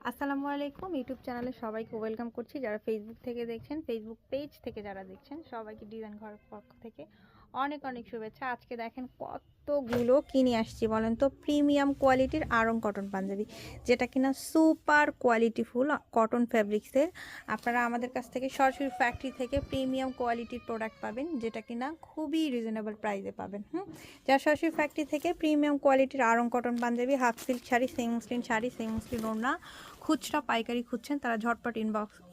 আসসালামু আলাইকুম। ইউটিউব চ্যানেলে সবাইকে ওয়েলকাম করছি। যারা ফেসবুক থেকে দেখছেন, ফেসবুক পেজ থেকে যারা দেখছেন, সবাইকে ডিজাইন ঘরের পক্ষ থেকে অনেক অনেক শুভেচ্ছা। আজকে দেখেন কতগুলো কিনে আসছি বলেন তো, প্রিমিয়াম কোয়ালিটির আড়ং কটন পাঞ্জাবি, যেটা কিনা সুপার কোয়ালিটিফুল কটন ফ্যাব্রিক্সের। আপনারা আমাদের কাছ থেকে সরাসরি ফ্যাক্টরি থেকে প্রিমিয়াম কোয়ালিটির প্রোডাক্ট পাবেন, যেটা কিনা খুবই রিজনেবল প্রাইসে পাবেন। যারা সরাসরি ফ্যাক্টরি থেকে প্রিমিয়াম কোয়ালিটির আড়ং cotton panjabi, half silk sari, semi muslin sari, semi muslin ওড়না খুচরা পাইকারি খুঁজছেন, তারা ঝটপট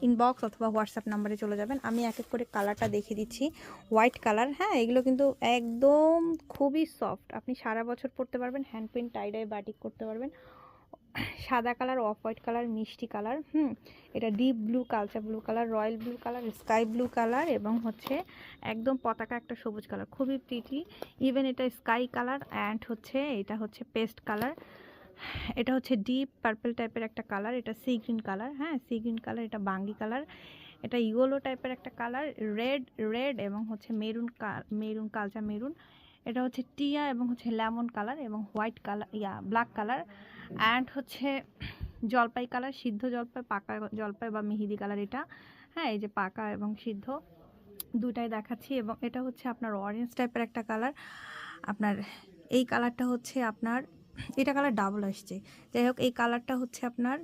ইনবক্স অথবা হোয়াটসঅ্যাপ নাম্বারে চলে যাবেন। আমি এক এক করে কালারটা দেখিয়ে দিচ্ছি। হোয়াইট কালার, হ্যাঁ, এগুলো কিন্তু একদম খুবই সফট, আপনি সারা বছর পরতে পারবেন। হ্যান্ড প্রিন্ট টাইডাই বাটিক করতে পারবেন। সাদা কালার, অফ হোয়াইট কালার, মিষ্টি কালার, এটা ডিপ ব্লু, কালচা blue colour, royal blue colour, sky blue colour এবং হচ্ছে একদম পতাকা একটা সবুজ কালার, খুবই প্রিটি। ইভেন এটা স্কাই কালার অ্যান্ড হচ্ছে এটা হচ্ছে পেস্ট কালার, এটা হচ্ছে ডিপ পার্পল টাইপের একটা কালার, এটা সি গ্রিন কালার, হ্যাঁ সি গ্রিন কালার, এটা বাঙ্গি কালার, এটা ইয়েলো টাইপের একটা কালার, রেড রেড এবং হচ্ছে মেরুন মেরুন কালচা মেরুন, এটা হচ্ছে টিয়া এবং হচ্ছে লেমন কালার এবং white colour, black colour and হচ্ছে জলপাই কালার, সিদ্ধ জলপাই, পাকা জলপাই বা মেহেদি কালার এটা। হ্যাঁ, এই যে পাকা এবং সিদ্ধ দুটাই দেখাচ্ছি। এবং এটা হচ্ছে আপনার অরেঞ্জ টাইপের একটা কালার। আপনার এই কালারটা হচ্ছে আপনার, এটা কালার ডাবল আসছে, যাই হোক এই কালারটা হচ্ছে আপনার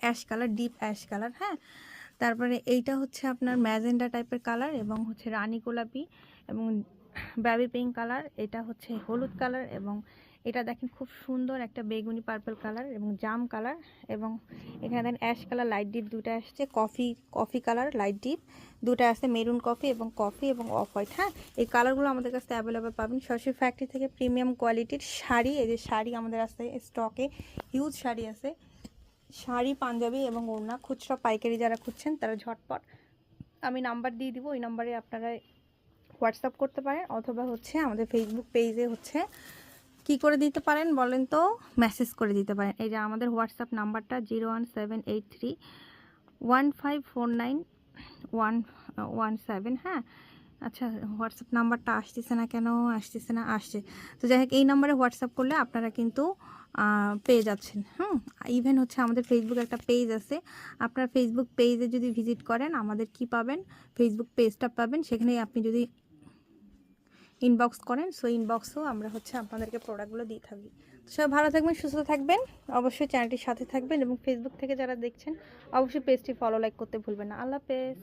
ash colour, deep ash colour. হ্যাঁ, তারপরে এইটা হচ্ছে আপনার ম্যাজেন্ডা টাইপের কালার এবং হচ্ছে রানী গোলাপি এবং বেবি পিঙ্ক কালার, এটা হচ্ছে হলুদ কালার এবং এটা দেখেন খুব সুন্দর একটা বেগুনি পার্পল কালার এবং জাম কালার এবং এখানে দেখেন অ্যাশ কালার লাইট ডিপ দুটো আসছে, কফি কালার লাইট ডিপ দুটো আসছে, মেরুন কফি এবং অফ হোয়াইট। হ্যাঁ, এই কালারগুলো আমাদের কাছে অ্যাভেলেবেল পাবেন সরাসরি ফ্যাক্টরি থেকে। প্রিমিয়াম কোয়ালিটির শাড়ি, এই যে শাড়ি আমাদের কাছে স্টকে হিউজ শাড়ি আছে, শাড়ি, পাঞ্জাবি এবং ওড়না খুচরা পাইকারি যারা খুঁজছেন তারা ঝটপট, আমি নাম্বার দিয়ে দিব, ওই নাম্বারে আপনারা হোয়াটসঅ্যাপ করতে পারেন অথবা হচ্ছে আমাদের ফেসবুক পেজে হচ্ছে কি করে দিতে পারেন বলেন তো, মেসেজ করে দিতে পারেন। এই যে আমাদের হোয়াটসঅ্যাপ নাম্বারটা 01783154917। হ্যাঁ, আচ্ছা, হোয়াটসঅ্যাপ নাম্বারটা আসতেছে না কেন, আসছে। তো যাই হোক, এই নাম্বারে হোয়াটসঅ্যাপ করলে আপনারা কিন্তু পেয়ে যাচ্ছেন। ইভেন হচ্ছে আমাদের ফেসবুক একটা পেজ আছে, আপনারা ফেসবুক পেজে যদি ভিজিট করেন আমাদের কি পাবেন, ফেসবুক পেজটা পাবেন, সেখানে আপনি যদি ইনবক্স করেন, সো ইনবক্সেও আমরা হচ্ছে আপনাদেরকে প্রোডাক্টগুলো দিয়ে থাকি। তো সবাই ভালো থাকবেন, সুস্থ থাকবেন, অবশ্যই চ্যানেলটির সাথে থাকবেন এবং ফেসবুক থেকে যারা দেখছেন অবশ্যই পেজটি ফলো লাইক করতে ভুলবেন না। আল্লাহ হাফেজ।